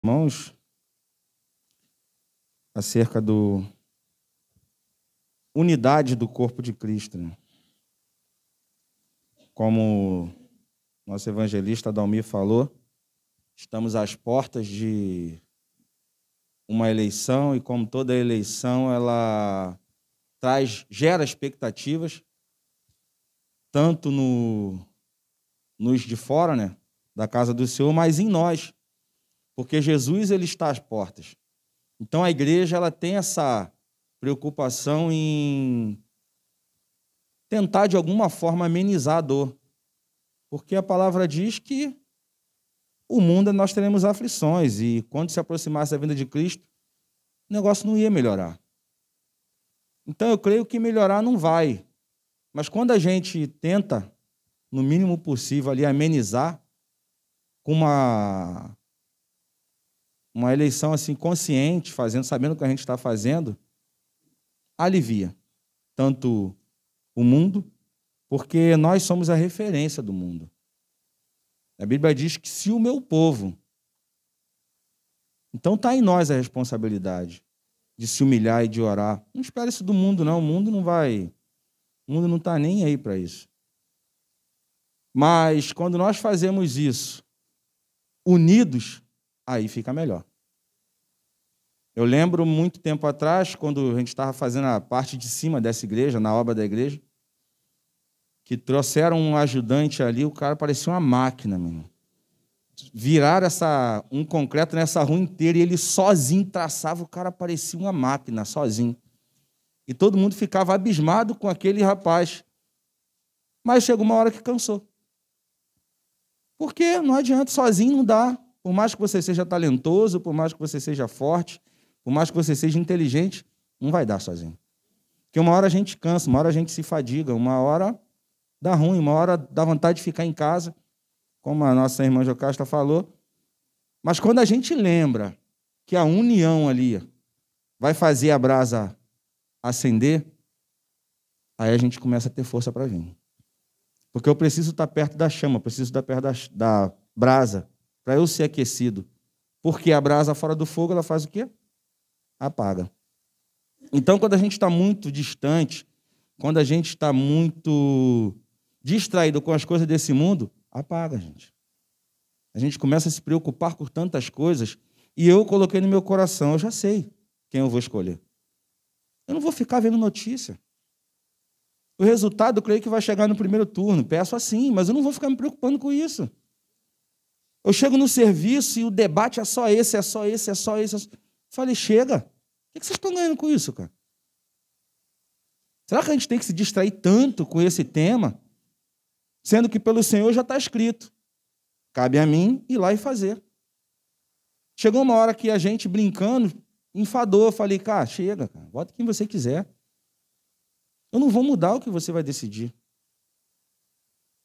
Irmãos, acerca do unidade do corpo de Cristo, né? Como nosso evangelista Adalmir falou, estamos às portas de uma eleição e, como toda eleição, ela gera expectativas, tanto nos de fora, né, da casa do Senhor, mas em nós, porque Jesus ele está às portas. Então a igreja ela tem essa preocupação em tentar de alguma forma amenizar a dor, porque a palavra diz que o mundo nós teremos aflições e quando se aproximasse da vinda de Cristo, o negócio não ia melhorar. Então eu creio que melhorar não vai, mas quando a gente tenta, no mínimo possível, ali amenizar com uma eleição assim consciente, sabendo o que a gente está fazendo, alivia tanto o mundo, porque nós somos a referência do mundo. A Bíblia diz que se o meu povo, então está em nós a responsabilidade de se humilhar e de orar. Não espere isso do mundo, não. O mundo não está nem aí para isso. Mas quando nós fazemos isso unidos, aí fica melhor. Eu lembro muito tempo atrás, quando a gente estava fazendo a parte de cima dessa igreja, na obra da igreja, que trouxeram um ajudante ali, o cara parecia uma máquina, meu irmão. Viraram um concreto nessa rua inteira e ele sozinho traçava, o cara parecia uma máquina, sozinho. E todo mundo ficava abismado com aquele rapaz. Mas chegou uma hora que cansou. Porque não adianta, sozinho não dá. Por mais que você seja talentoso, por mais que você seja forte, por mais que você seja inteligente, não vai dar sozinho. Porque uma hora a gente cansa, uma hora a gente se fadiga, uma hora dá ruim, uma hora dá vontade de ficar em casa, como a nossa irmã Jocasta falou. Mas quando a gente lembra que a união ali vai fazer a brasa acender, aí a gente começa a ter força para vir. Porque eu preciso estar perto da chama, preciso estar perto da brasa, para eu ser aquecido. Porque a brasa fora do fogo, ela faz o quê? Apaga. Então, quando a gente está muito distante, quando a gente está muito distraído com as coisas desse mundo, apaga, gente. A gente começa a se preocupar com tantas coisas, e eu coloquei no meu coração, eu já sei quem eu vou escolher. Eu não vou ficar vendo notícia. O resultado, eu creio que vai chegar no primeiro turno. Peço assim, mas eu não vou ficar me preocupando com isso. Eu chego no serviço e o debate é só esse, é só esse, é só esse. Falei, chega. O que vocês estão ganhando com isso, cara? Será que a gente tem que se distrair tanto com esse tema, sendo que pelo Senhor já está escrito? Cabe a mim ir lá e fazer. Chegou uma hora que a gente, brincando, enfadou. Eu falei, cara, chega, cara, vota quem você quiser. Eu não vou mudar o que você vai decidir.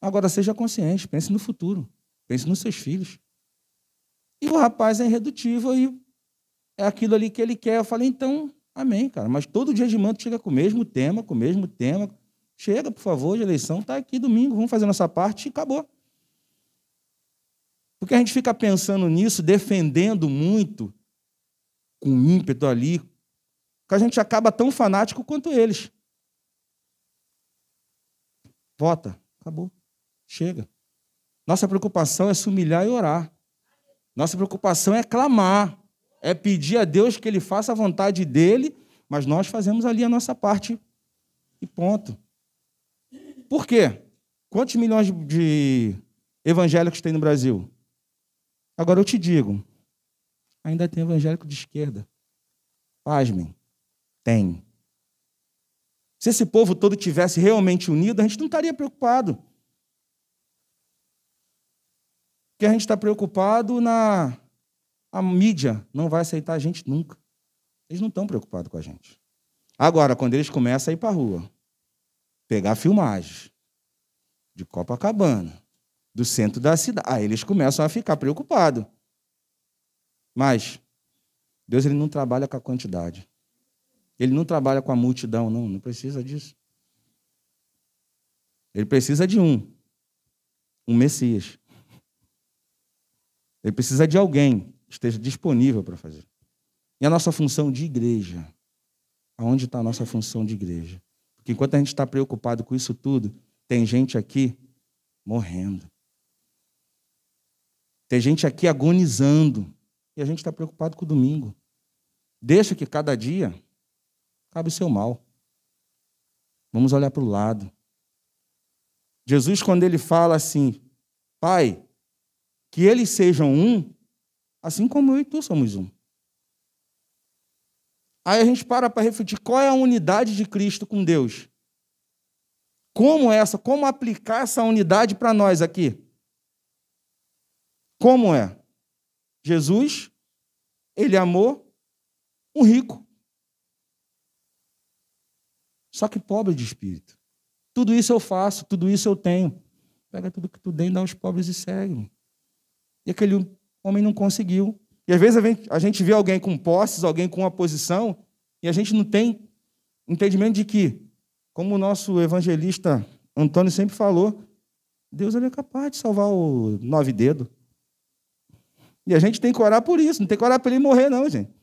Agora, seja consciente, pense no futuro, pense nos seus filhos. E o rapaz é irredutível e é aquilo ali que ele quer. Eu falei, então, amém, cara. Mas todo dia de manhã chega com o mesmo tema, com o mesmo tema. Chega, por favor, de eleição, está aqui domingo, vamos fazer a nossa parte e acabou. Porque a gente fica pensando nisso, defendendo muito, com ímpeto ali, que a gente acaba tão fanático quanto eles. Vota, acabou, chega. Nossa preocupação é se humilhar e orar. Nossa preocupação é clamar, é pedir a Deus que Ele faça a vontade dEle, mas nós fazemos ali a nossa parte e ponto. Por quê? Quantos milhões de evangélicos tem no Brasil? Agora eu te digo, ainda tem evangélico de esquerda. Pasmem, tem. Se esse povo todo tivesse realmente unido, a gente não estaria preocupado. Porque a gente está preocupado a mídia não vai aceitar a gente nunca. Eles não estão preocupados com a gente. Agora, quando eles começam a ir para a rua, pegar filmagens de Copacabana, do centro da cidade, aí eles começam a ficar preocupados. Mas Deus ele não trabalha com a quantidade. Ele não trabalha com a multidão, não precisa disso. Ele precisa de um Messias. Ele precisa de alguém esteja disponível para fazer. E a nossa função de igreja? Aonde está a nossa função de igreja? Porque enquanto a gente está preocupado com isso tudo, tem gente aqui morrendo. Tem gente aqui agonizando. E a gente está preocupado com o domingo. Deixa que cada dia cabe o seu mal. Vamos olhar para o lado. Jesus, quando ele fala assim, Pai, que eles sejam um, assim como eu e tu somos um. Aí a gente para refletir qual é a unidade de Cristo com Deus. Como aplicar essa unidade para nós aqui? Como é? Jesus, ele amou um rico. Só que pobre de espírito. Tudo isso eu faço, tudo isso eu tenho. Pega tudo que tu tem, dá aos pobres e segue. E aquele homem não conseguiu. E às vezes a gente vê alguém com posses, alguém com uma posição, e a gente não tem entendimento de que, como o nosso evangelista Antônio sempre falou, Deus ele é capaz de salvar o 9 dedos. E a gente tem que orar por isso, não tem que orar para ele morrer, não, gente.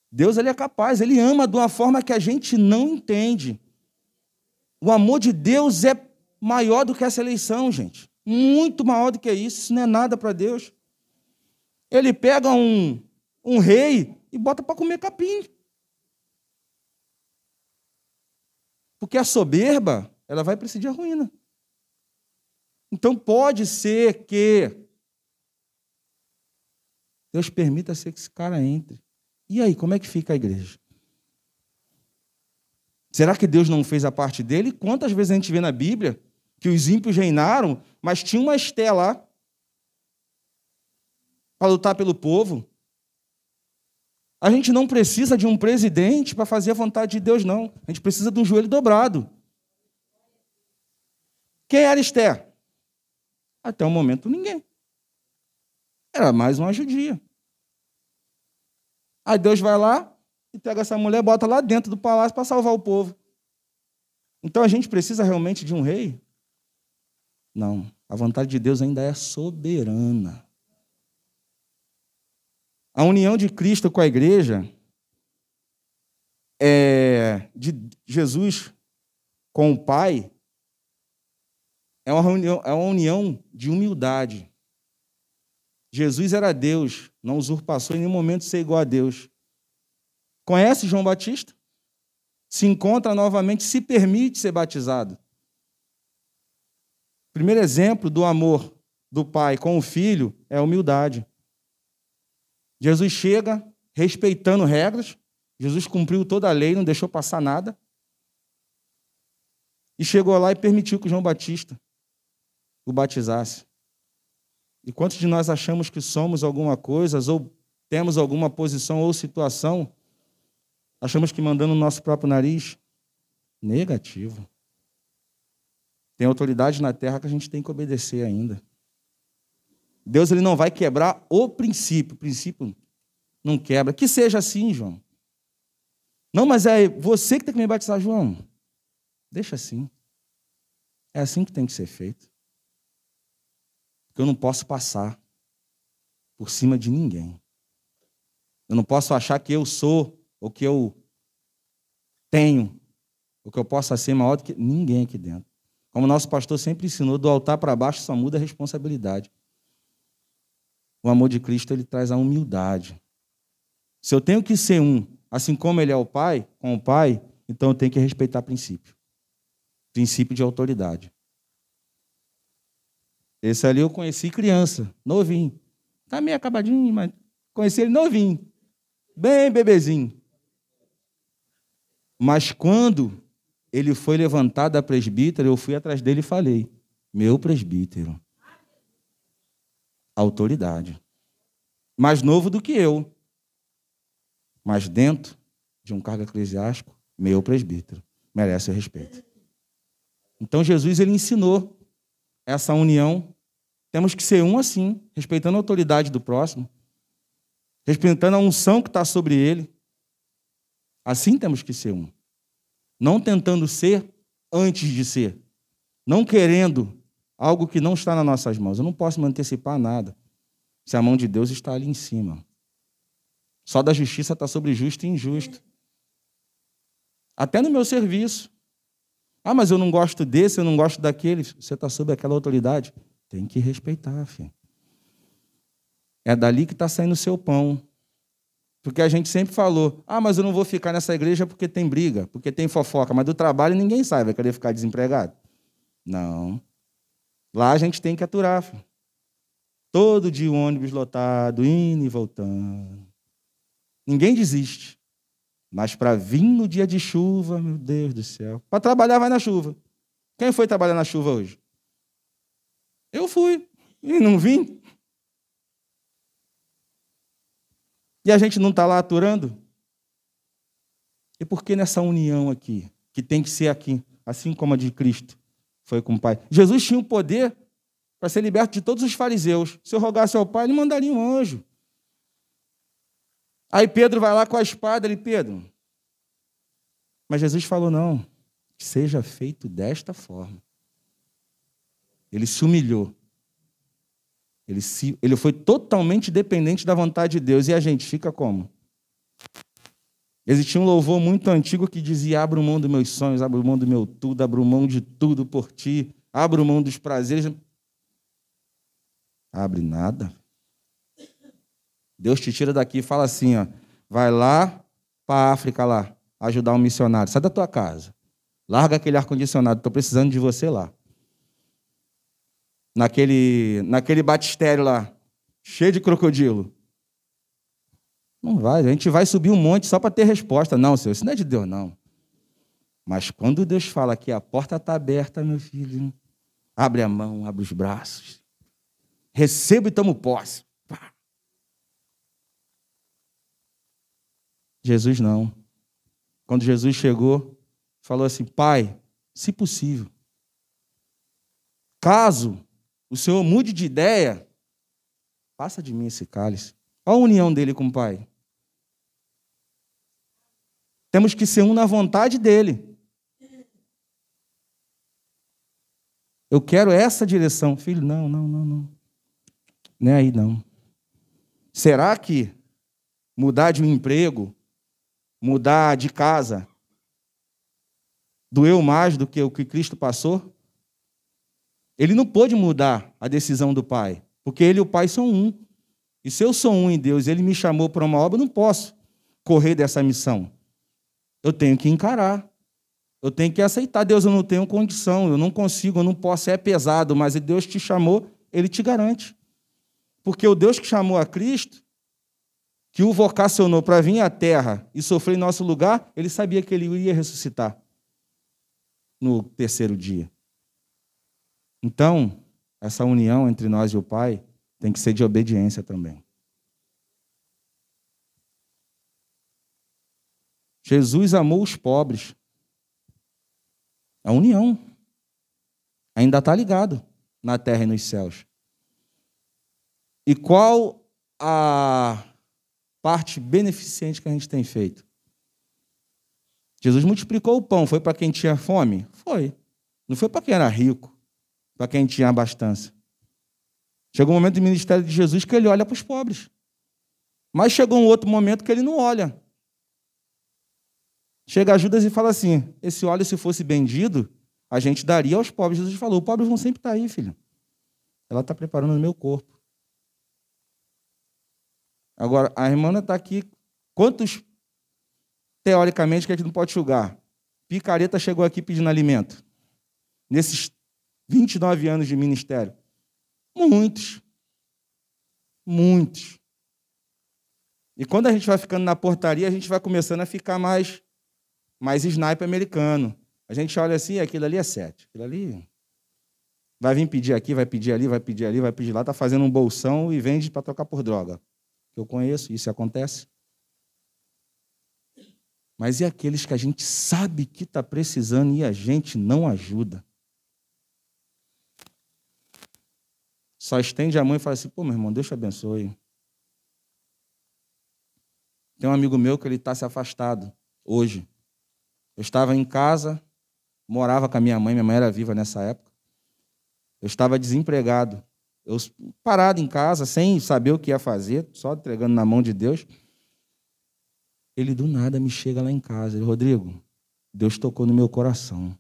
Deus ele é capaz, ele ama de uma forma que a gente não entende. O amor de Deus é maior do que essa eleição, gente. Muito maior do que isso. Isso não é nada para Deus. Ele pega um rei e bota para comer capim. Porque a soberba, ela vai presidir a ruína. Então pode ser que Deus permita ser que esse cara entre. E aí, como é que fica a igreja? Será que Deus não fez a parte dele? Quantas vezes a gente vê na Bíblia que os ímpios reinaram, mas tinha uma Esté lá para lutar pelo povo? A gente não precisa de um presidente para fazer a vontade de Deus, não. A gente precisa de um joelho dobrado. Quem era Esté? Até o momento, ninguém. Era mais uma judia. Aí Deus vai lá e pega essa mulher e bota lá dentro do palácio para salvar o povo. Então a gente precisa realmente de um rei? Não. A vontade de Deus ainda é soberana. A união de Cristo com a igreja, de Jesus com o Pai, é uma união de humildade. Jesus era Deus, não usurpação em nenhum momento ser igual a Deus. Conhece João Batista? Se encontra novamente, se permite ser batizado. Primeiro exemplo do amor do pai com o filho é a humildade. Jesus chega respeitando regras. Jesus cumpriu toda a lei, não deixou passar nada. E chegou lá e permitiu que João Batista o batizasse. E quantos de nós achamos que somos alguma coisa, ou temos alguma posição ou situação, achamos que mandando o nosso próprio nariz? Negativo. Tem autoridade na terra que a gente tem que obedecer ainda. Deus ele não vai quebrar o princípio não quebra. Que seja assim, João. Não, mas é você que tem que me batizar, João. Deixa assim. É assim que tem que ser feito. Porque eu não posso passar por cima de ninguém. Eu não posso achar que eu sou, ou que eu tenho, ou que eu possa ser maior do que ninguém aqui dentro. Como o nosso pastor sempre ensinou, do altar para baixo só muda a responsabilidade. O amor de Cristo ele traz a humildade. Se eu tenho que ser um, assim como ele é o Pai, com o Pai, então eu tenho que respeitar princípio. Princípio de autoridade. Esse ali eu conheci criança, novinho. Está meio acabadinho, mas conheci ele novinho. Bem bebezinho. Mas quando ele foi levantado a presbítero, eu fui atrás dele e falei, meu presbítero. Autoridade. Mais novo do que eu. Mas dentro de um cargo eclesiástico, meu presbítero. Merece o respeito. Então Jesus ele ensinou essa união. Temos que ser um assim, respeitando a autoridade do próximo, respeitando a unção que está sobre ele. Assim temos que ser um. Não tentando ser antes de ser. Não querendo algo que não está nas nossas mãos. Eu não posso me antecipar a nada. se a mão de Deus está ali em cima. Só da justiça está sobre justo e injusto. Até no meu serviço. Ah, mas eu não gosto desse, eu não gosto daquele. Você está sob aquela autoridade. Tem que respeitar, filho. É dali que está saindo o seu pão. Porque a gente sempre falou, ah, mas eu não vou ficar nessa igreja porque tem briga, porque tem fofoca, mas do trabalho ninguém sai, vai querer ficar desempregado? Não. Lá a gente tem que aturar, filho. Todo dia o ônibus lotado, indo e voltando. Ninguém desiste. Mas para vir no dia de chuva, meu Deus do céu. Para trabalhar, vai na chuva. Quem foi trabalhar na chuva hoje? Eu fui. E não vim. E a gente não está lá aturando? E por que nessa união aqui, que tem que ser aqui, assim como a de Cristo foi com o Pai? Jesus tinha o poder para ser liberto de todos os fariseus. Se eu rogasse ao Pai, ele mandaria um anjo. Aí Pedro vai lá com a espada, ele, Pedro. Mas Jesus falou, não, que seja feito desta forma. Ele se humilhou. Ele foi totalmente dependente da vontade de Deus. E a gente fica como? Existia um louvor muito antigo que dizia, abro mão dos meus sonhos, abro mão do meu tudo, abro mão de tudo por ti, abro mão dos prazeres. Abre nada. Deus te tira daqui e fala assim, ó, vai lá para a África lá, ajudar um missionário. Sai da tua casa. Larga aquele ar-condicionado, estou precisando de você lá. Naquele batistério lá, cheio de crocodilo. Não vai, a gente vai subir um monte só para ter resposta. Não, Senhor, isso não é de Deus, não. Mas quando Deus fala que a porta está aberta, meu filho, abre a mão, abre os braços. Recebo e tomo posse. Pá. Jesus não. Quando Jesus chegou, falou assim, Pai, se possível, caso o Senhor mude de ideia, passa de mim esse cálice. Olha a união dele com o Pai. Temos que ser um na vontade dele. Eu quero essa direção. Filho, não. Não é aí, não. Será que mudar de um emprego, mudar de casa, doeu mais do que o que Cristo passou? Ele não pôde mudar a decisão do Pai, porque ele e o Pai são um. E se eu sou um em Deus, ele me chamou para uma obra, eu não posso correr dessa missão. Eu tenho que encarar. Eu tenho que aceitar. Deus, eu não tenho condição, eu não consigo, eu não posso, é pesado, mas Deus te chamou, ele te garante. Porque o Deus que chamou a Cristo, que o vocacionou para vir à terra e sofrer em nosso lugar, ele sabia que ele iria ressuscitar no terceiro dia. Então, essa união entre nós e o Pai tem que ser de obediência também. Jesus amou os pobres. A união ainda está ligado na terra e nos céus. E qual a parte beneficente que a gente tem feito? Jesus multiplicou o pão. Foi para quem tinha fome? Foi. Não foi para quem era rico, para quem tinha abastança. Chegou um momento do ministério de Jesus que ele olha para os pobres. Mas chegou um outro momento que ele não olha. Chega Judas e fala assim, esse óleo, se fosse vendido, a gente daria aos pobres. Jesus falou, os pobres vão sempre estar aí, filho. Ela está preparando o meu corpo. Agora, a irmã está aqui. Quantos, teoricamente, que a gente não pode julgar? Picareta chegou aqui pedindo alimento. Nesses 29 anos de ministério. Muitos. Muitos. E quando a gente vai ficando na portaria, a gente vai começando a ficar mais sniper americano. A gente olha assim, aquilo ali é 7. Aquilo ali vai vir pedir aqui, vai pedir ali, vai pedir ali, vai pedir lá, está fazendo um bolsão e vende para trocar por droga. Eu conheço, isso acontece. Mas e aqueles que a gente sabe que está precisando e a gente não ajuda? Só estende a mão e fala assim, pô, meu irmão, Deus te abençoe. Tem um amigo meu que ele está se afastado hoje. Eu estava em casa, morava com a minha mãe era viva nessa época. Eu estava desempregado. Eu parado em casa, sem saber o que ia fazer, só entregando na mão de Deus. Ele do nada me chega lá em casa. Ele, Rodrigo, Deus tocou no meu coração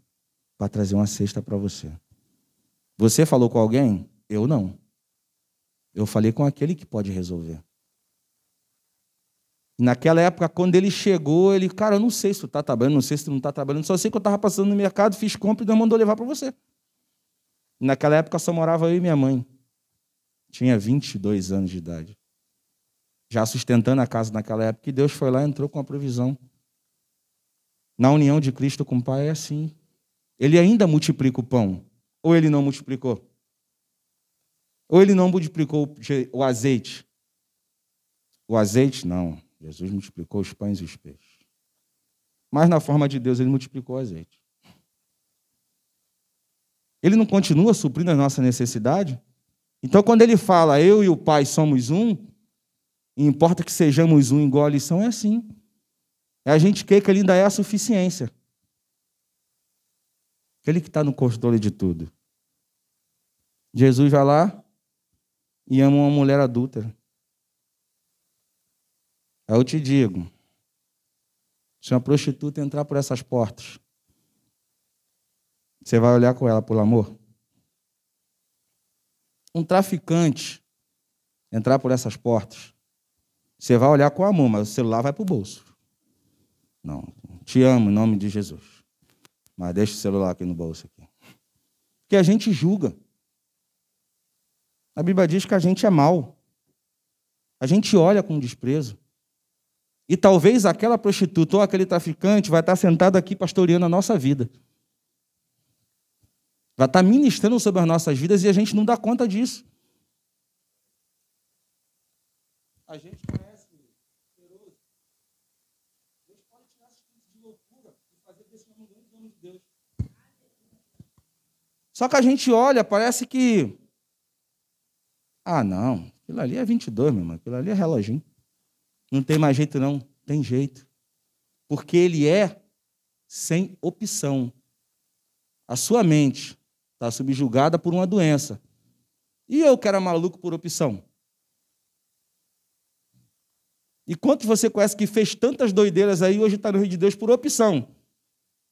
para trazer uma cesta para você. Você falou com alguém? Eu não. Eu falei com aquele que pode resolver. Naquela época, quando ele chegou, ele, cara, eu não sei se tu está trabalhando, não sei se tu não está trabalhando, só sei que eu estava passando no mercado, fiz compra e Deus mandou levar para você. Naquela época só morava eu e minha mãe. Tinha 22 anos de idade. Já sustentando a casa naquela época, e Deus foi lá e entrou com a provisão. Na união de Cristo com o Pai é assim. Ele ainda multiplica o pão. Ou ele não multiplicou? Ou ele não multiplicou o azeite? O azeite, não. Jesus multiplicou os pães e os peixes. Mas na forma de Deus, ele multiplicou o azeite. Ele não continua suprindo a nossa necessidade? Então, quando ele fala, eu e o Pai somos um, e importa que sejamos um igual a lição, é assim. É a gente crer que ele ainda é a suficiência. Aquele que está no controle de tudo. Jesus vai lá e ama uma mulher adúltera. Aí eu te digo, se uma prostituta entrar por essas portas, você vai olhar com ela por amor? Um traficante entrar por essas portas, você vai olhar com amor, mas o celular vai para o bolso. Não, te amo em nome de Jesus. Mas deixa o celular aqui no bolso. Aqui. Porque a gente julga. A Bíblia diz que a gente é mau. A gente olha com desprezo. E talvez aquela prostituta ou aquele traficante vai estar sentado aqui pastoreando a nossa vida. Vai estar ministrando sobre as nossas vidas e a gente não dá conta disso. A gente conhece Deus. Deus pode tirar esse espírito de loucura e fazer desse homem um grande homem de Deus. Só que a gente olha, parece que... Ah, não. Aquilo ali é 22, meu irmão. Aquilo ali é reloginho. Não tem mais jeito, não. Tem jeito. Porque ele é sem opção. A sua mente está subjugada por uma doença. E eu que era maluco por opção? E quanto você conhece que fez tantas doideiras aí, hoje está no Rio de Deus por opção?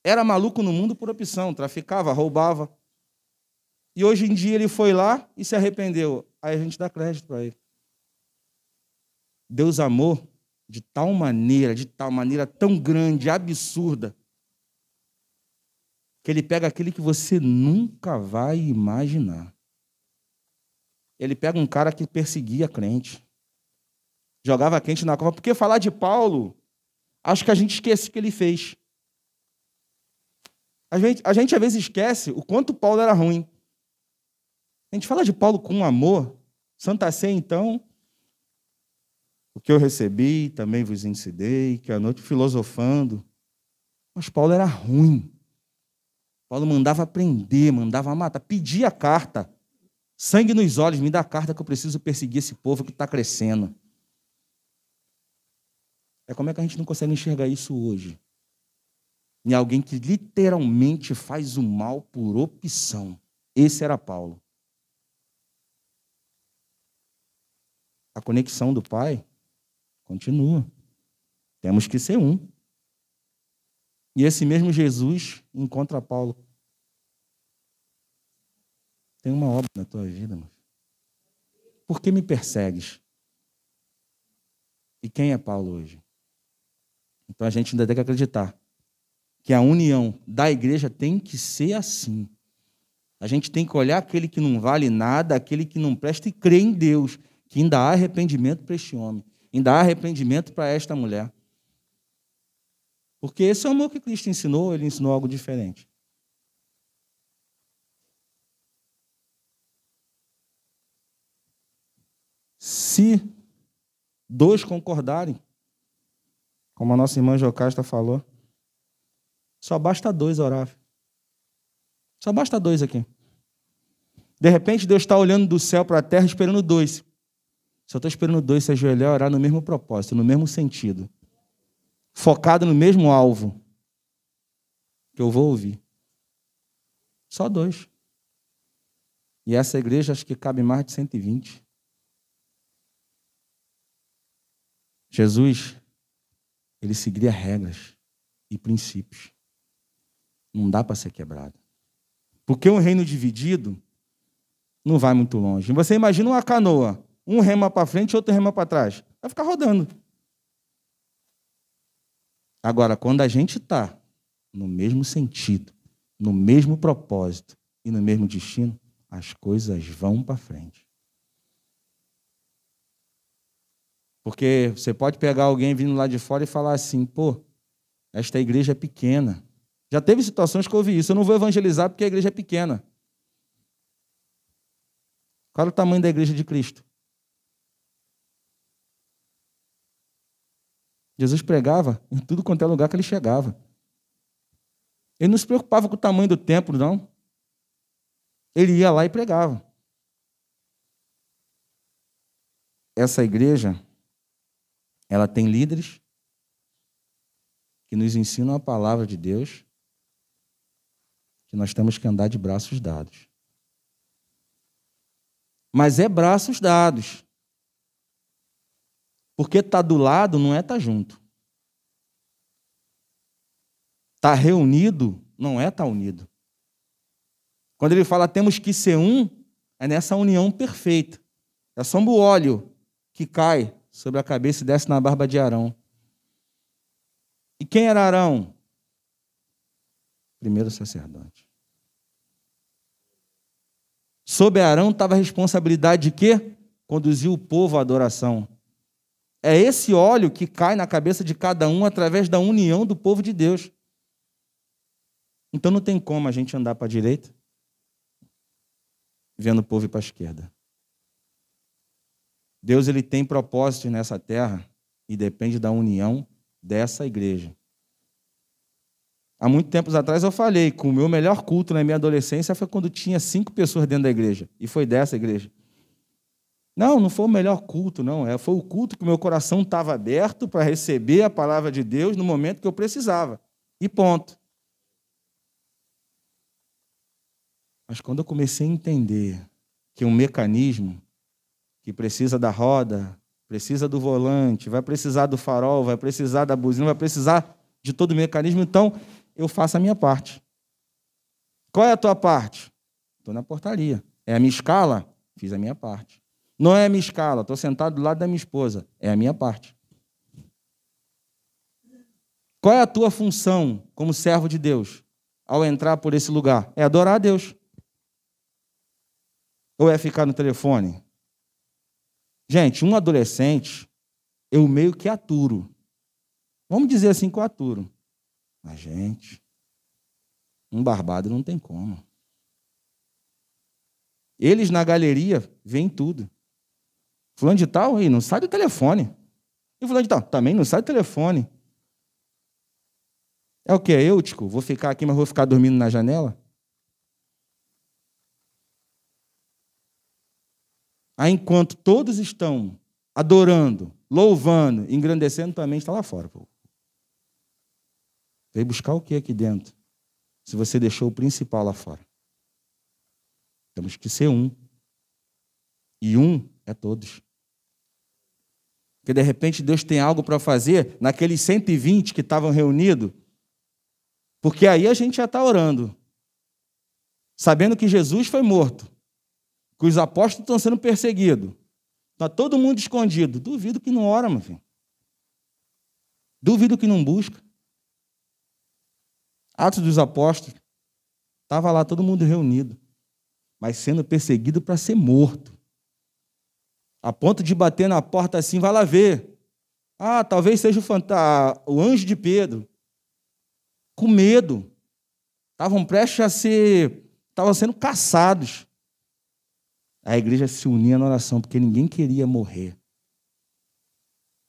Era maluco no mundo por opção, traficava, roubava. E hoje em dia ele foi lá e se arrependeu. Aí a gente dá crédito para ele. Deus amou de tal maneira tão grande, absurda, que ele pega aquele que você nunca vai imaginar. Ele pega um cara que perseguia crente, jogava crente na cova, porque falar de Paulo, acho que a gente esquece o que ele fez. A gente às vezes esquece o quanto Paulo era ruim. A gente fala de Paulo com amor. Santa Ceia, então, o que eu recebi, também vos ensinei, que a noite filosofando. Mas Paulo era ruim. Paulo mandava prender, mandava matar, pedia carta. Sangue nos olhos, me dá a carta que eu preciso perseguir esse povo que está crescendo. Como é que a gente não consegue enxergar isso hoje? Em alguém que literalmente faz o mal por opção. Esse era Paulo. A conexão do Pai continua. Temos que ser um. E esse mesmo Jesus encontra Paulo. Tem uma obra na tua vida, mano. Por que me persegues? E quem é Paulo hoje? Então a gente ainda tem que acreditar que a união da igreja tem que ser assim. A gente tem que olhar aquele que não vale nada, aquele que não presta e crer em Deus, que ainda há arrependimento para este homem, ainda há arrependimento para esta mulher. Porque esse é o amor que Cristo ensinou, ele ensinou algo diferente. Se dois concordarem, como a nossa irmã Jocasta falou, só basta dois orar. Só basta dois aqui. De repente, Deus está olhando do céu para a terra esperando dois. Só estou esperando dois se ajoelhar e orar no mesmo propósito, no mesmo sentido. Focado no mesmo alvo. Que eu vou ouvir. Só dois. E essa igreja acho que cabe mais de 120. Jesus, ele seguia regras e princípios. Não dá para ser quebrado. Porque um reino dividido não vai muito longe. Você imagina uma canoa, um rema para frente e outro rema para trás. Vai ficar rodando. Agora, quando a gente está no mesmo sentido, no mesmo propósito e no mesmo destino, as coisas vão para frente. Porque você pode pegar alguém vindo lá de fora e falar assim, pô, esta igreja é pequena. Já teve situações que eu ouvi isso. Eu não vou evangelizar porque a igreja é pequena. Qual é o tamanho da igreja de Cristo? Jesus pregava em tudo quanto é lugar que ele chegava. Ele não se preocupava com o tamanho do templo, não. Ele ia lá e pregava. Essa igreja, ela tem líderes que nos ensinam a palavra de Deus, que nós temos que andar de braços dados. Mas é braços dados. Porque estar do lado não é estar junto. Estar reunido não é estar unido. Quando ele fala temos que ser um, é nessa união perfeita. É só o óleo que cai sobre a cabeça e desce na barba de Arão. E quem era Arão? Primeiro sacerdote. Sob Arão estava a responsabilidade de quê? Conduzir o povo à adoração. É esse óleo que cai na cabeça de cada um através da união do povo de Deus. Então não tem como a gente andar para a direita vendo o povo ir para a esquerda. Deus ele tem propósitos nessa terra e depende da união dessa igreja. Há muito tempos atrás eu falei que o meu melhor culto na minha adolescência foi quando tinha 5 pessoas dentro da igreja. E foi dessa igreja. Não foi o melhor culto, não. Foi o culto que o meu coração estava aberto para receber a palavra de Deus no momento que eu precisava. E ponto. Mas quando eu comecei a entender que um mecanismo que precisa da roda, precisa do volante, vai precisar do farol, vai precisar da buzina, vai precisar de todo o mecanismo, então eu faço a minha parte. Qual é a tua parte? Estou na portaria. É a minha escala? Fiz a minha parte. Não é a minha escala, estou sentado do lado da minha esposa. É a minha parte. Qual é a tua função como servo de Deus ao entrar por esse lugar? É adorar a Deus. Ou é ficar no telefone? Gente, um adolescente, eu meio que aturo. Vamos dizer assim que eu aturo. Mas, gente, um barbado não tem como. Eles na galeria veem tudo. Fulano de tal, aí, não sai do telefone. E fulano de tal, também não sai do telefone. É o quê? Eu, Tico, vou ficar aqui, mas vou ficar dormindo na janela? Aí, enquanto todos estão adorando, louvando, engrandecendo, tua mente está lá fora. Pô. Veio buscar o que aqui dentro? Se você deixou o principal lá fora. Temos que ser um. E um é todos. Porque, de repente, Deus tem algo para fazer naqueles 120 que estavam reunidos, porque aí a gente já está orando, sabendo que Jesus foi morto, que os apóstolos estão sendo perseguidos, está todo mundo escondido. Duvido que não ora, meu filho. Duvido que não busca. Atos dos Apóstolos, estava lá todo mundo reunido, mas sendo perseguido para ser morto. A ponto de bater na porta assim, vai lá ver. Ah, talvez seja o anjo de Pedro. Com medo. Estavam prestes a ser... Estavam sendo caçados. A igreja se unia na oração, porque ninguém queria morrer.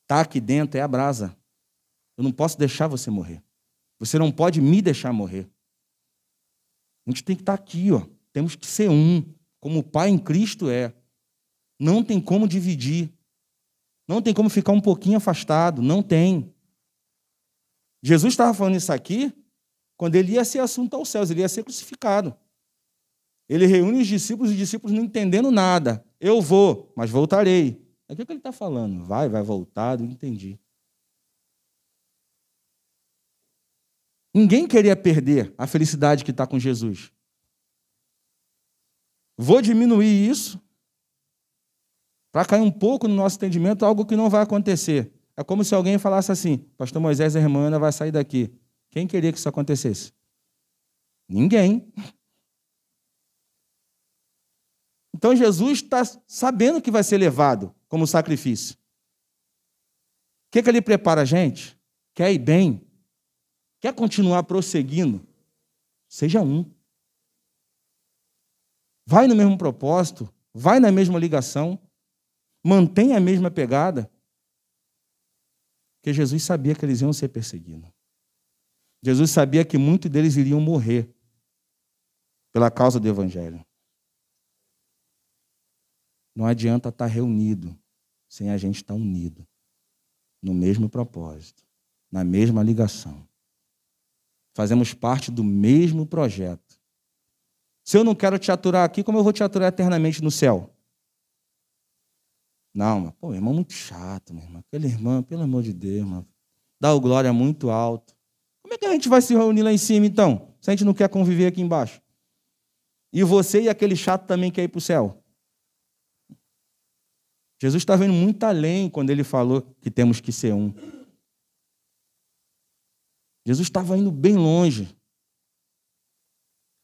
Está aqui dentro, é a brasa. Eu não posso deixar você morrer. Você não pode me deixar morrer. A gente tem que estar aqui, ó. Temos que ser um, como o Pai em Cristo é. Não tem como dividir. Não tem como ficar um pouquinho afastado. Não tem. Jesus estava falando isso aqui quando ele ia ser assunto aos céus, ele ia ser crucificado. Ele reúne os discípulos não entendendo nada. Eu vou, mas voltarei. O que ele está falando? Vai voltar, não entendi. Ninguém queria perder a felicidade que está com Jesus. Vou diminuir isso para cair um pouco no nosso entendimento, algo que não vai acontecer. É como se alguém falasse assim, pastor Moisés e a irmã Ana vai sair daqui. Quem queria que isso acontecesse? Ninguém. Então Jesus está sabendo que vai ser levado como sacrifício. O que ele prepara a gente? Quer ir bem? Quer continuar prosseguindo? Seja um. Vai no mesmo propósito, vai na mesma ligação, mantém a mesma pegada. Porque Jesus sabia que eles iam ser perseguidos. Jesus sabia que muitos deles iriam morrer pela causa do Evangelho. Não adianta estar reunido sem a gente estar unido no mesmo propósito, na mesma ligação. Fazemos parte do mesmo projeto. Se eu não quero te aturar aqui, como eu vou te aturar eternamente no céu? Não, mas, pô, irmão muito chato, meu irmão. Aquele irmão, pelo amor de Deus, irmão, dá o glória muito alto. Como é que a gente vai se reunir lá em cima, então, se a gente não quer conviver aqui embaixo? E você e aquele chato também quer ir para o céu? Jesus está vendo muito além quando ele falou que temos que ser um. Jesus estava indo bem longe.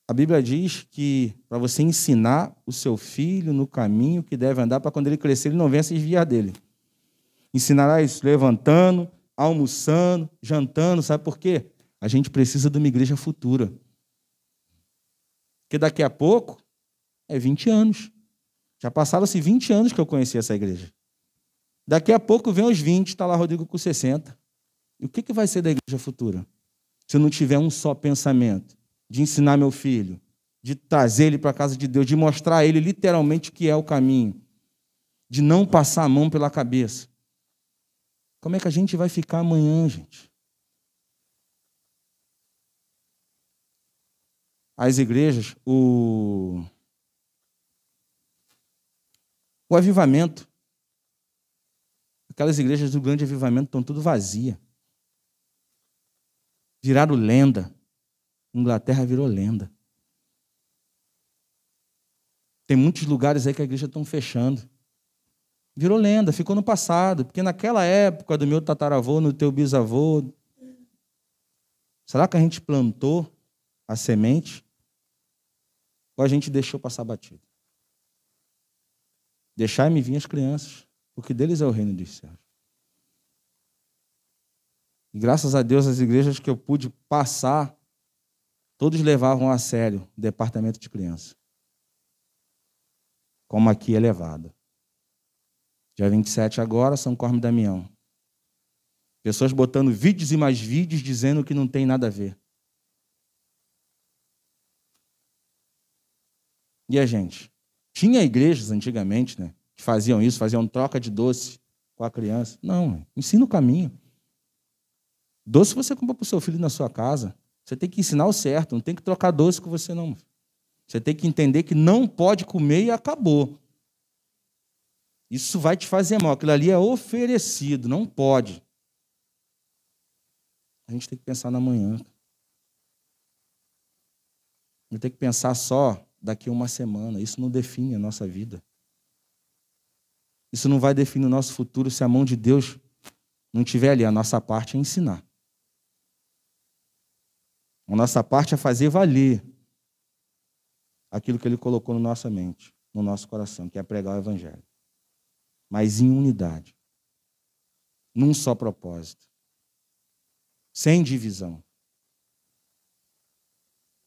A Bíblia diz que para você ensinar o seu filho no caminho que deve andar, para quando ele crescer ele não venha se desviar dele. Ensinarás levantando, almoçando, jantando, sabe por quê? A gente precisa de uma igreja futura. Porque daqui a pouco é 20 anos. Já passaram-se 20 anos que eu conheci essa igreja. Daqui a pouco vem os 20, está lá Rodrigo com 60. E o que vai ser da igreja futura? Se não tiver um só pensamento de ensinar meu filho, de trazer ele para a casa de Deus, de mostrar a ele literalmente o que é o caminho, de não passar a mão pela cabeça. Como é que a gente vai ficar amanhã, gente? As igrejas, o avivamento, aquelas igrejas do grande avivamento estão tudo vazias. Viraram lenda. Inglaterra virou lenda. Tem muitos lugares aí que a igreja estão fechando. Virou lenda, ficou no passado. Porque naquela época do meu tataravô, no teu bisavô, será que a gente plantou a semente? Ou a gente deixou passar batido? Deixai-me vir as crianças, porque deles é o reino dos céus. E graças a Deus, as igrejas que eu pude passar, todos levavam a sério o departamento de criança. Como aqui é levado. Dia 27 agora, São Cosme e Damião. Pessoas botando vídeos e mais vídeos dizendo que não tem nada a ver. E a gente? Tinha igrejas antigamente, né, que faziam isso, faziam troca de doce com a criança. Não, ensina o caminho. Doce você compra para o seu filho na sua casa. Você tem que ensinar o certo, não tem que trocar doce com você, não. Você tem que entender que não pode comer e acabou. Isso vai te fazer mal. Aquilo ali é oferecido, não pode. A gente tem que pensar na manhã. Não tem que pensar só daqui a uma semana. Isso não define a nossa vida. Isso não vai definir o nosso futuro se a mão de Deus não estiver ali. A nossa parte é ensinar. A nossa parte é fazer valer aquilo que Ele colocou na nossa mente, no nosso coração, que é pregar o Evangelho. Mas em unidade. Num só propósito. Sem divisão.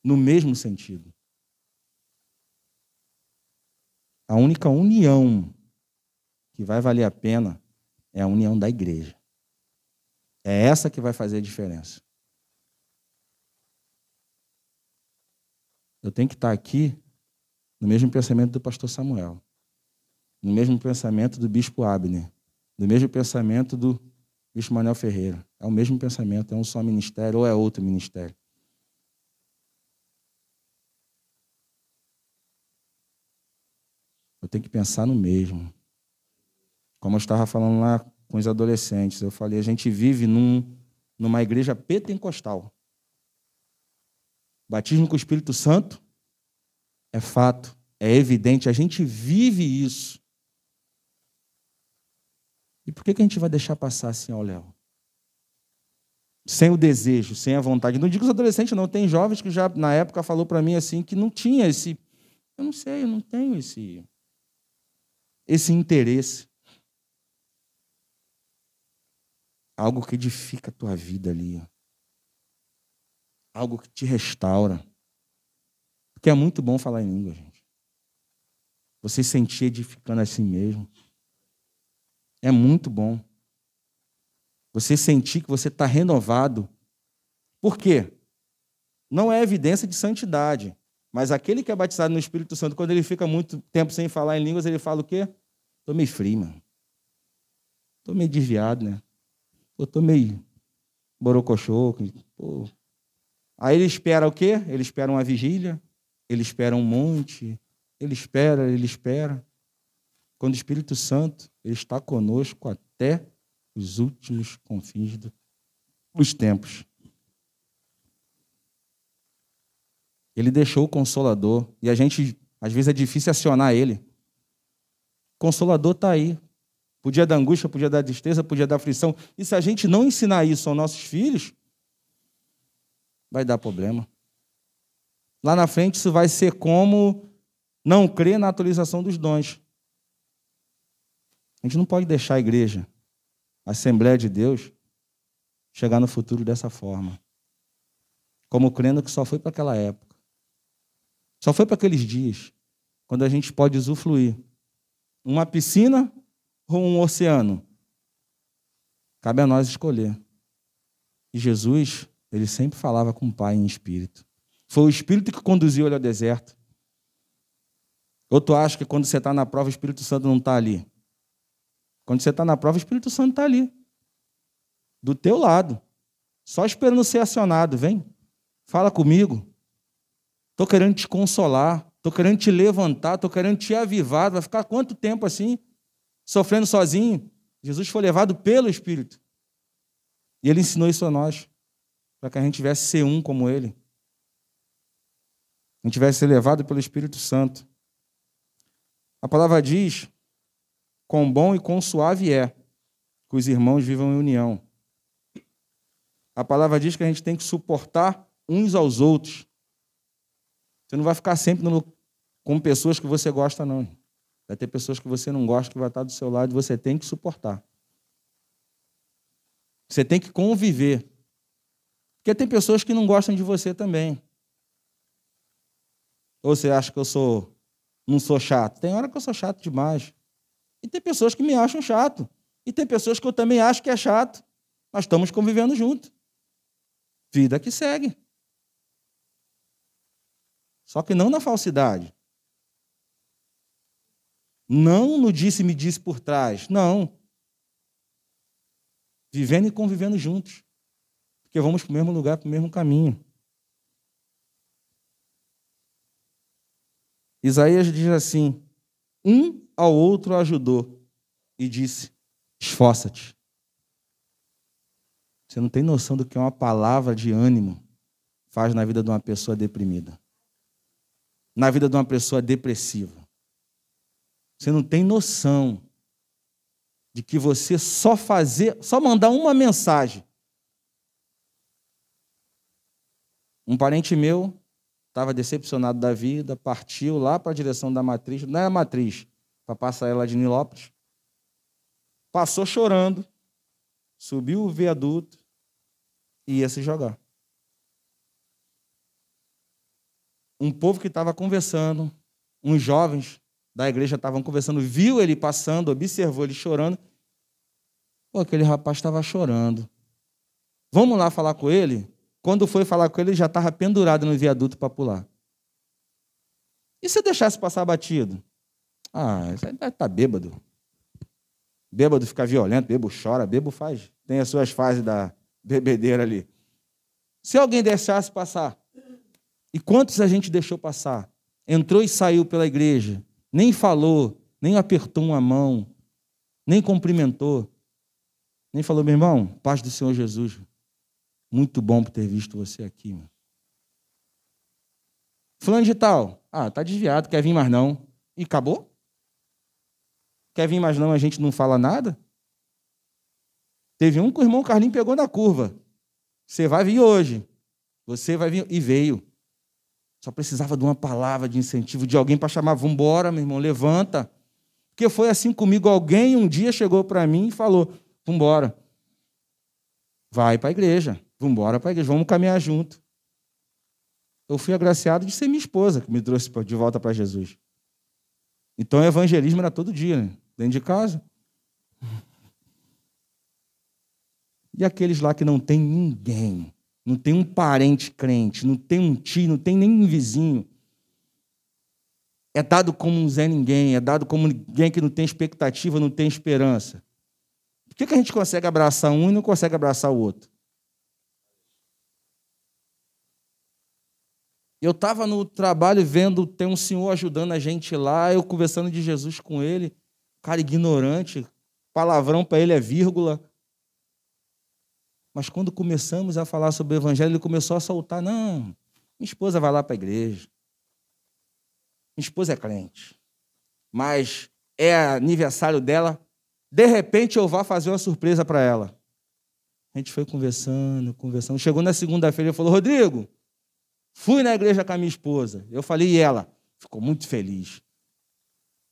No mesmo sentido. A única união que vai valer a pena é a união da igreja. É essa que vai fazer a diferença. Eu tenho que estar aqui no mesmo pensamento do pastor Samuel, no mesmo pensamento do bispo Abner, no mesmo pensamento do bispo Manuel Ferreira. É o mesmo pensamento, é um só ministério ou é outro ministério. tenho que pensar no mesmo. Como eu estava falando lá com os adolescentes, eu falei, a gente vive numa igreja pentecostal. Batismo com o Espírito Santo é fato, é evidente, a gente vive isso. E por que a gente vai deixar passar assim ao Léo? Sem o desejo, sem a vontade. Não digo os adolescentes, não. Tem jovens que já, na época, falou para mim assim, que não tinha esse... Eu não sei, eu não tenho esse interesse. Algo que edifica a tua vida ali. Ó. Algo que te restaura. Porque é muito bom falar em língua, gente. Você sentir edificando a si mesmo. É muito bom. Você sentir que você está renovado. Por quê? Não é evidência de santidade. Mas aquele que é batizado no Espírito Santo, quando ele fica muito tempo sem falar em línguas, ele fala o quê? Estou meio frio, mano. Estou meio desviado, né? Estou meio borocochô. Pô. Aí ele espera o quê? Ele espera uma vigília, ele espera um monte, ele espera. Quando o Espírito Santo ele está conosco até os últimos confins dos tempos. Ele deixou o Consolador, e a gente, às vezes, é difícil acionar ele. O Consolador está aí. Podia dar angústia, podia dar tristeza, podia dar aflição. E se a gente não ensinar isso aos nossos filhos, vai dar problema. Lá na frente, isso vai ser como não crer na atualização dos dons. A gente não pode deixar a igreja, a Assembleia de Deus, chegar no futuro dessa forma. Como crendo que só foi para aquela época. Só foi para aqueles dias, quando a gente pode usufruir. Uma piscina ou um oceano? Cabe a nós escolher. E Jesus, ele sempre falava com o Pai em espírito. Foi o Espírito que conduziu ele ao deserto. Ou tu acha que quando você está na prova, o Espírito Santo não está ali? Quando você está na prova, o Espírito Santo está ali. Do teu lado. Só esperando ser acionado. Vem, fala comigo. Estou querendo te consolar. Estou querendo te levantar. Estou querendo te avivar. Vai ficar quanto tempo assim? Sofrendo sozinho? Jesus foi levado pelo Espírito. E ele ensinou isso a nós. Para que a gente tivesse ser um como ele. A gente tivesse ser levado pelo Espírito Santo. A palavra diz: quão bom e quão suave é que os irmãos vivam em união. A palavra diz que a gente tem que suportar uns aos outros. Você não vai ficar sempre com pessoas que você gosta, não. Vai ter pessoas que você não gosta, que vai estar do seu lado, e você tem que suportar. Você tem que conviver. Porque tem pessoas que não gostam de você também. Ou você acha que eu não sou chato? Tem hora que eu sou chato demais. E tem pessoas que me acham chato. E tem pessoas que eu também acho que é chato. Nós estamos convivendo junto. Vida que segue. Só que não na falsidade. Não no disse-me-disse por trás. Não. Vivendo e convivendo juntos. Porque vamos para o mesmo lugar, para o mesmo caminho. Isaías diz assim: um ao outro ajudou e disse: esforça-te. Você não tem noção do que uma palavra de ânimo faz na vida de uma pessoa deprimida, na vida de uma pessoa depressiva. Você não tem noção de que você só mandar uma mensagem. Um parente meu estava decepcionado da vida, partiu lá para a direção da matriz, não é a matriz, para passar ela de Nilópolis. Passou chorando, subiu o viaduto e ia se jogar. Um povo que estava conversando, uns jovens da igreja estavam conversando, viu ele passando, observou ele chorando. Pô, aquele rapaz estava chorando. Vamos lá falar com ele? Quando foi falar com ele, ele já estava pendurado no viaduto para pular. E se eu deixasse passar batido? Isso aí deve estar bêbado. Bêbado fica violento, bêbado chora, bêbado tem as suas fases da bebedeira ali. Se alguém deixasse passar, e quantos a gente deixou passar? Entrou e saiu pela igreja, nem falou, nem apertou uma mão, nem cumprimentou, nem falou, meu irmão, paz do Senhor Jesus, muito bom por ter visto você aqui. Mano. Fulano de tal, tá desviado, quer vir mais não. E acabou? Quer vir mais não, a gente não fala nada? Teve um que o irmão Carlinhos pegou na curva. Você vai vir hoje. Você vai vir. E veio. Só precisava de uma palavra de incentivo, de alguém para chamar, vamos embora, meu irmão, levanta. Porque foi assim comigo. Alguém um dia chegou para mim e falou, vamos embora. Vai para a igreja. Vamos embora para a igreja. Vamos caminhar junto. Eu fui agraciado de ser minha esposa, que me trouxe de volta para Jesus. Então, o evangelismo era todo dia, né? Dentro de casa. E aqueles lá que não tem ninguém, não tem um parente crente, não tem um tio, não tem nem um vizinho. É dado como um Zé Ninguém, é dado como ninguém que não tem expectativa, não tem esperança. Por que a gente consegue abraçar um e não consegue abraçar o outro? Eu estava no trabalho vendo, tem um senhor ajudando a gente lá, eu conversando de Jesus com ele, cara ignorante, palavrão para ele é vírgula. Mas quando começamos a falar sobre o evangelho, ele começou a soltar, não, minha esposa vai lá para a igreja. Minha esposa é crente. Mas é aniversário dela, de repente eu vou fazer uma surpresa para ela. A gente foi conversando. Chegou na segunda-feira e falou, Rodrigo, fui na igreja com a minha esposa. Eu falei, e ela? Ficou muito feliz.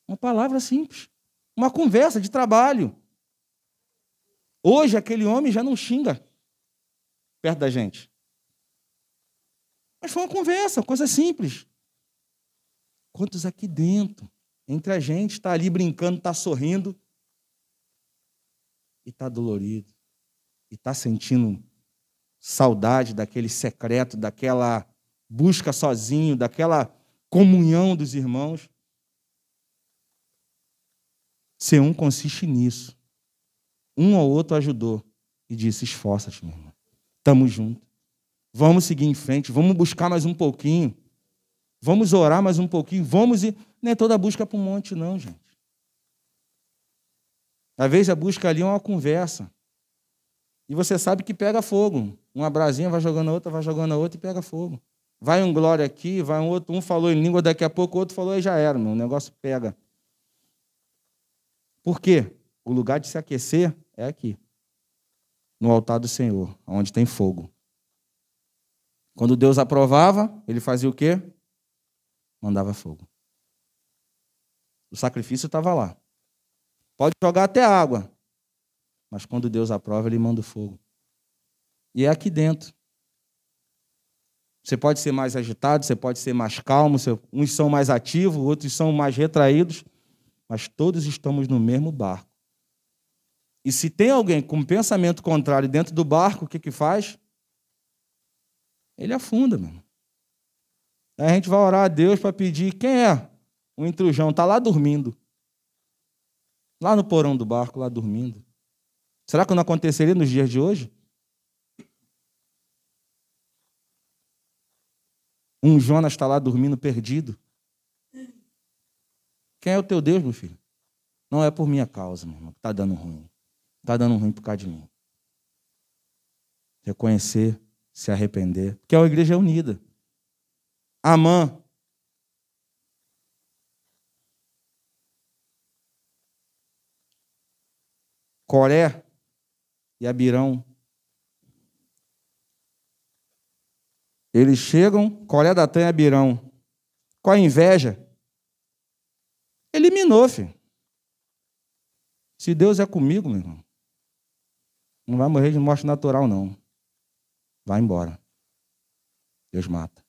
Uma palavra simples. Uma conversa de trabalho. Hoje aquele homem já não xinga perto da gente. Mas foi uma conversa, coisa simples. Quantos aqui dentro, entre a gente, está ali brincando, está sorrindo, e está dolorido, e está sentindo saudade daquele secreto, daquela busca sozinho, daquela comunhão dos irmãos. Ser um consiste nisso. Um ou outro ajudou e disse, esforça-te, meu irmão. Estamos juntos. Vamos seguir em frente, vamos buscar mais um pouquinho. Vamos orar mais um pouquinho, vamos ir. Nem toda busca para um monte, não, gente. Às vezes a busca ali é uma conversa. E você sabe que pega fogo. Uma brasinha vai jogando a outra e pega fogo. Vai um glória aqui, vai um outro, um falou em língua, daqui a pouco o outro falou e já era, meu. O negócio pega. Por quê? O lugar de se aquecer é aqui. No altar do Senhor, onde tem fogo. Quando Deus aprovava, ele fazia o quê? Mandava fogo. O sacrifício estava lá. Pode jogar até água. Mas quando Deus aprova, ele manda o fogo. E é aqui dentro. Você pode ser mais agitado, você pode ser mais calmo, uns são mais ativos, outros são mais retraídos, mas todos estamos no mesmo barco. E se tem alguém com um pensamento contrário dentro do barco, o que faz? Ele afunda, meu irmão. Aí a gente vai orar a Deus para pedir, quem é? O intrujão está lá dormindo. Lá no porão do barco, lá dormindo. Será que não aconteceria nos dias de hoje? Um Jonas está lá dormindo, perdido. Quem é o teu Deus, meu filho? Não é por minha causa, meu irmão, que está dando ruim. Está dando ruim por causa de mim. Reconhecer, se arrepender. Porque a igreja é unida. Amã. Coré e Abirão. Eles chegam, Coré, Datã e Abirão. Com a inveja, eliminou, filho. Se Deus é comigo, meu irmão, não vai morrer de morte natural, não. Vai embora. Deus mata.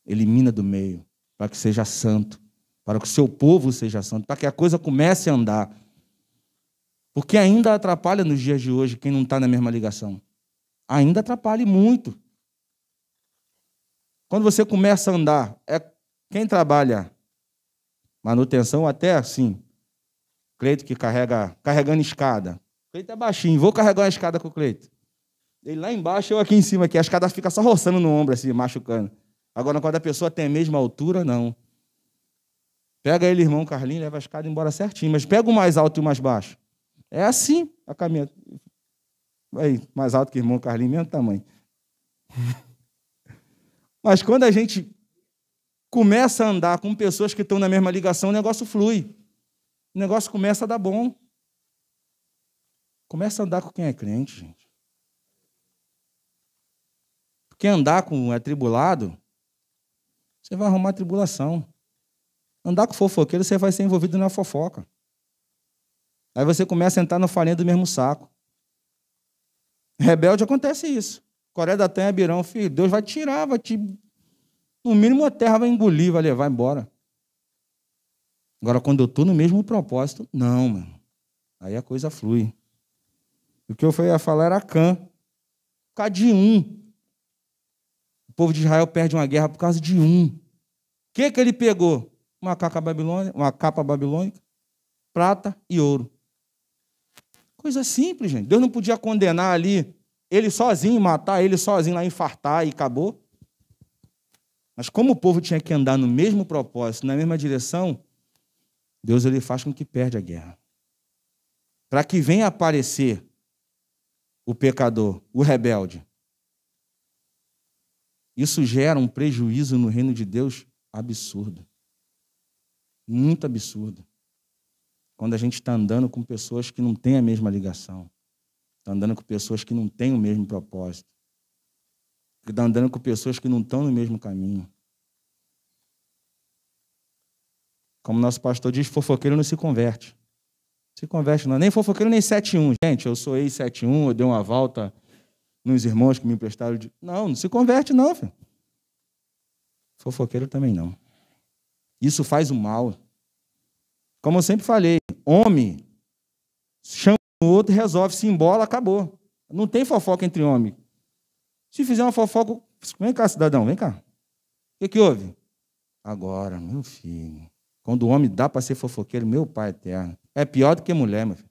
Elimina do meio, para que seja santo, para que o seu povo seja santo, para que a coisa comece a andar. Porque ainda atrapalha nos dias de hoje quem não está na mesma ligação. Ainda atrapalha muito. Quando você começa a andar, quem trabalha manutenção até assim, Cleito que carregando escada. Cleito é baixinho, vou carregar uma escada com o Cleito. Ele lá embaixo, eu aqui em cima, aqui, a escada fica só roçando no ombro, assim, machucando. Agora, quando a pessoa tem a mesma altura, não. A Pega ele, irmão Carlinhos, leva a escada embora certinho, mas pega o mais alto e o mais baixo. É assim a caminhada. Aí, mais alto que o irmão Carlinhos, mesmo tamanho. Mas quando a gente começa a andar com pessoas que estão na mesma ligação, o negócio flui. O negócio começa a dar bom. Começa a andar com quem é crente, gente. Porque andar com atribulado, você vai arrumar tribulação. Andar com fofoqueiro, você vai ser envolvido na fofoca. Aí você começa a entrar no farinha do mesmo saco. Rebelde acontece isso. Coreia da Tanha, Abirão, filho, Deus vai tirar, vai te... No mínimo a terra vai engolir, vai levar embora. Agora, quando eu estou no mesmo propósito, não, mano. Aí a coisa flui. O que eu ia falar era Cã. Por causa de um. O povo de Israel perde uma guerra por causa de um. O que ele pegou? Uma capa babilônica, prata e ouro. Coisa simples, gente. Deus não podia condenar ali ele sozinho, matar ele sozinho lá, infartar e acabou. Mas como o povo tinha que andar no mesmo propósito, na mesma direção, Deus ele faz com que perde a guerra. Para que venha aparecer o pecador, o rebelde. Isso gera um prejuízo no reino de Deus absurdo. Muito absurdo. Quando a gente está andando com pessoas que não têm a mesma ligação. Está andando com pessoas que não têm o mesmo propósito. Está andando com pessoas que não estão no mesmo caminho. Como nosso pastor diz, fofoqueiro não se converte. Se converte não. Nem fofoqueiro, nem 7-1. Gente, eu sou ex-7-1, eu dei uma volta nos irmãos que me emprestaram. Não se converte não, filho. Fofoqueiro também não. Isso faz o mal. Como eu sempre falei, homem chama o outro, resolve, se embola, acabou. Não tem fofoca entre homens. Se fizer uma fofoca... Vem cá, cidadão, vem cá. O que houve? Agora, meu filho, quando o homem dá para ser fofoqueiro, meu pai eterno, é pior do que mulher, meu filho.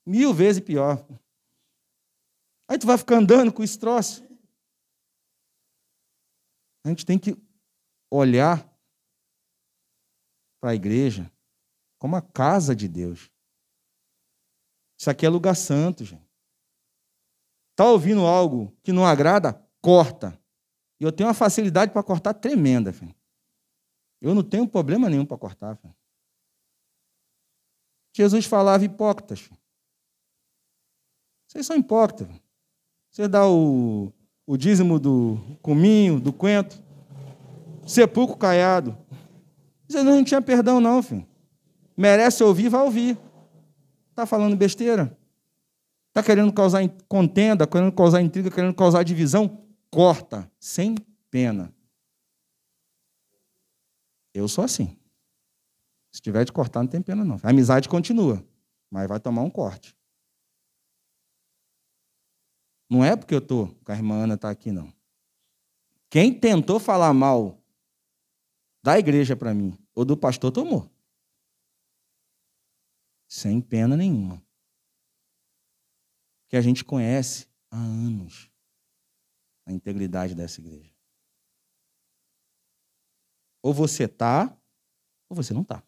1000 vezes pior. Aí tu vai ficar andando com esse troço. A gente tem que olhar para a igreja como a casa de Deus. Isso aqui é lugar santo, gente. Está ouvindo algo que não agrada? Corta. E eu tenho uma facilidade para cortar tremenda, filho. Eu não tenho problema nenhum para cortar, filho. Jesus falava hipócritas, filho. Vocês são hipócritas. Filho. Você dá o dízimo do cominho, do coentro, sepulcro caiado. Vocês não tinham perdão, não, filho. Merece ouvir, vai ouvir. Está falando besteira? Está querendo causar contenda, querendo causar intriga, querendo causar divisão? Corta, sem pena. Eu sou assim. Se tiver de cortar, não tem pena, não. A amizade continua, mas vai tomar um corte. Não é porque eu estou com a irmã Ana, está aqui, não. Quem tentou falar mal da igreja para mim, ou do pastor, tomou. Sem pena nenhuma. Que a gente conhece há anos a integridade dessa igreja. Ou você está, ou você não está.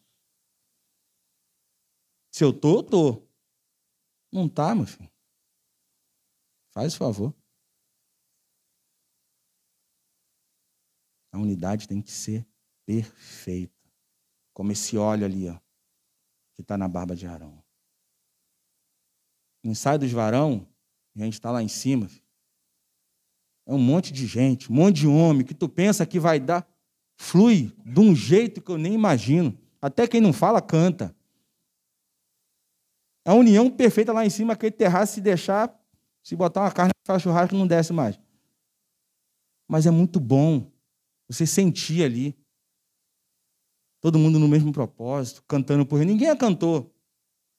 Se eu estou, eu estou. Não está, meu filho. Faz o favor. A unidade tem que ser perfeita. Como esse óleo ali, ó, que está na barba de Arão. No ensaio dos varão, a gente está lá em cima. É um monte de gente, um monte de homem, que tu pensa que vai dar, flui de um jeito que eu nem imagino. Até quem não fala, canta. A união perfeita lá em cima, aquele terraço, se deixar, se botar uma carne, faz churrasco, não desce mais. Mas é muito bom você sentir ali, todo mundo no mesmo propósito, cantando por ele. Ninguém é cantor,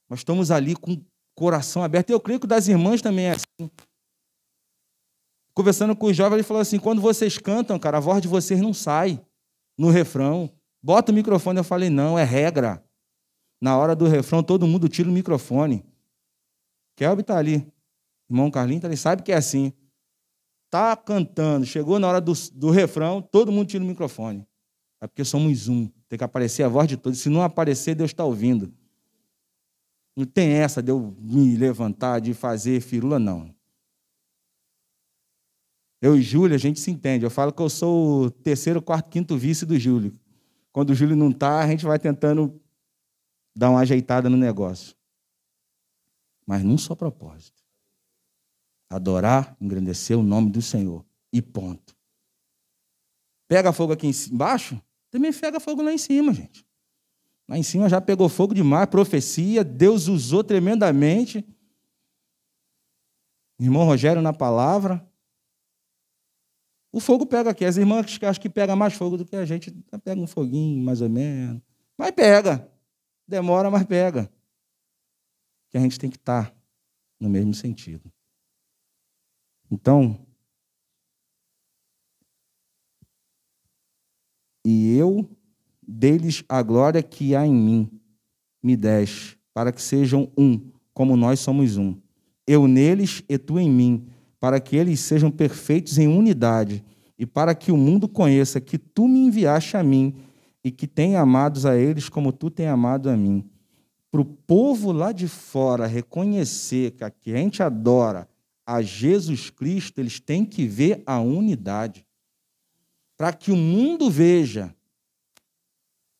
mas estamos ali com o coração aberto. E eu creio que das irmãs também é assim. Conversando com os jovens, ele falou assim, quando vocês cantam, cara, a voz de vocês não sai no refrão. Bota o microfone. Eu falei, não, é regra. Na hora do refrão, todo mundo tira o microfone. Kelby está ali. Irmão Carlinhos está ali, sabe que é assim. Está cantando, chegou na hora do refrão, todo mundo tira o microfone. É porque somos um. Tem que aparecer a voz de todos. Se não aparecer, Deus está ouvindo. Não tem essa de eu me levantar, de fazer firula, não. Eu e Júlio, a gente se entende. Eu falo que eu sou o terceiro, quarto, quinto vice do Júlio. Quando o Júlio não está, a gente vai tentando dar uma ajeitada no negócio. Mas num só propósito. Adorar, engrandecer o nome do Senhor. E ponto. Pega fogo aqui embaixo, também pega fogo lá em cima, gente. Lá em cima já pegou fogo demais, profecia, Deus usou tremendamente. Irmão Rogério na palavra. O fogo pega aqui. As irmãs que acham que pega mais fogo do que a gente, pega um foguinho, mais ou menos. Mas pega. Demora, mas pega. Que a gente tem que estar no mesmo sentido. Então, e eu deles a glória que há em mim, me deste, para que sejam um, como nós somos um. Eu neles e tu em mim, para que eles sejam perfeitos em unidade, e para que o mundo conheça que tu me enviaste a mim, e que tem amados a eles como tu tem amado a mim. Para o povo lá de fora reconhecer que a gente adora a Jesus Cristo, eles têm que ver a unidade. Para que o mundo veja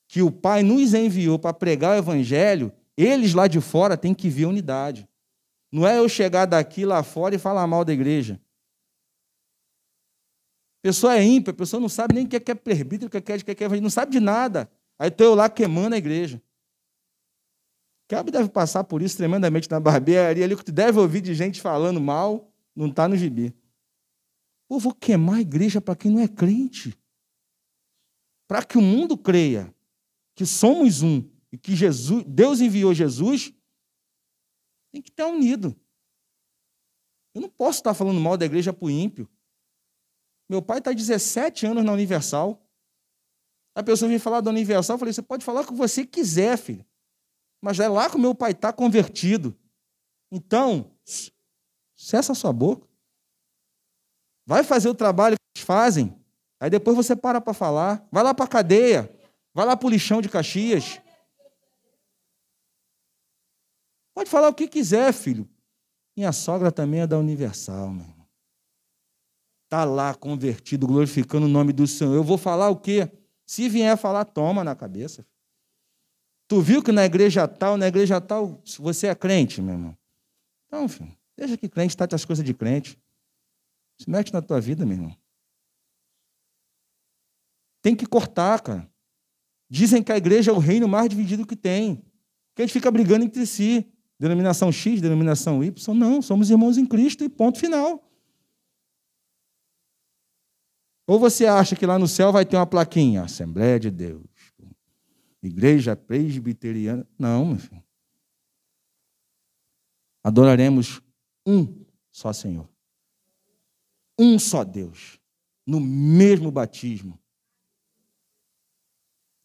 que o Pai nos enviou para pregar o Evangelho, eles lá de fora têm que ver a unidade. Não é eu chegar daqui lá fora e falar mal da igreja. A pessoa é ímpia, a pessoa não sabe nem o que é presbítero, o que é evangelho, não sabe de nada. Aí estou eu lá queimando a igreja. Cabe deve passar por isso tremendamente na barbearia, ali que tu deve ouvir de gente falando mal, não está no gibi. Pô, vou queimar a igreja para quem não é crente. Para que o mundo creia que somos um e que Deus enviou Jesus, tem que estar unido. Eu não posso estar falando mal da igreja para o ímpio. Meu pai está 17 anos na Universal. A pessoa vem falar da Universal, eu falei, você pode falar o que você quiser, filho. Mas é lá que o meu pai está convertido. Então, cessa a sua boca. Vai fazer o trabalho que eles fazem. Aí depois você para falar. Vai lá para a cadeia. Vai lá para o lixão de Caxias. Pode falar o que quiser, filho. Minha sogra também é da Universal, meu irmão. Está lá convertido, glorificando o nome do Senhor. Eu vou falar o quê? Se vier falar, toma na cabeça. Tu viu que na igreja tal, você é crente, meu irmão? Então, filho, deixa que crente trate as coisas de crente. Se mete na tua vida, meu irmão. Tem que cortar, cara. Dizem que a igreja é o reino mais dividido que tem. Que a gente fica brigando entre si. Denominação X, denominação Y. Não, somos irmãos em Cristo e ponto final. Ou você acha que lá no céu vai ter uma plaquinha? Assembleia de Deus. Igreja presbiteriana. Não, meu filho. Adoraremos um só Senhor. Um só Deus. No mesmo batismo.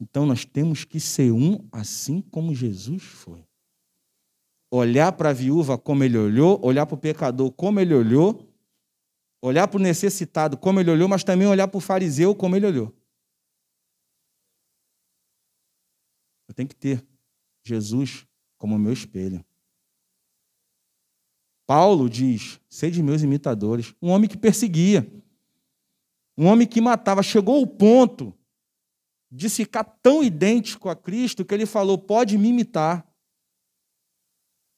Então nós temos que ser um assim como Jesus foi. Olhar para a viúva como ele olhou, olhar para o pecador como ele olhou, olhar para o necessitado como ele olhou, mas também olhar para o fariseu como ele olhou. Eu tenho que ter Jesus como meu espelho. Paulo diz, sede meus imitadores, um homem que perseguia, um homem que matava, chegou ao ponto de ficar tão idêntico a Cristo que ele falou, pode me imitar,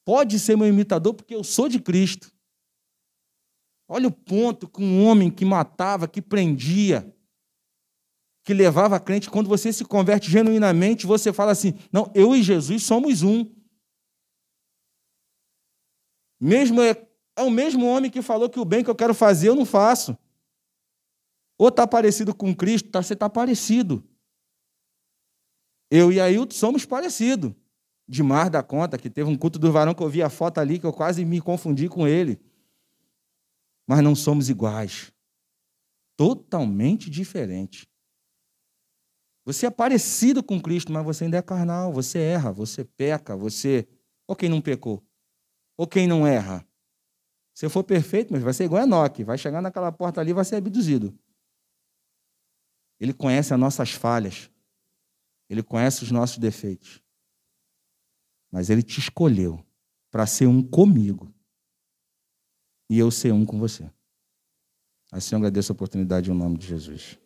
pode ser meu imitador porque eu sou de Cristo. Olha o ponto que um homem que matava, que prendia, que levava a crente, quando você se converte genuinamente, você fala assim, não, eu e Jesus somos um. É o mesmo homem que falou que o bem que eu quero fazer, eu não faço. Ou está parecido com Cristo, você está parecido. Eu e Ailton somos parecidos. Demais da conta, que teve um culto do varão que eu vi a foto ali, que eu quase me confundi com ele. Mas não somos iguais. Totalmente diferentes. Você é parecido com Cristo, mas você ainda é carnal, você erra, você peca, você... Ou quem não pecou? Ou quem não erra? Se for perfeito, mas vai ser igual a Enoque, vai chegar naquela porta ali e vai ser abduzido. Ele conhece as nossas falhas. Ele conhece os nossos defeitos. Mas Ele te escolheu para ser um comigo e eu ser um com você. Assim eu agradeço a oportunidade em nome de Jesus.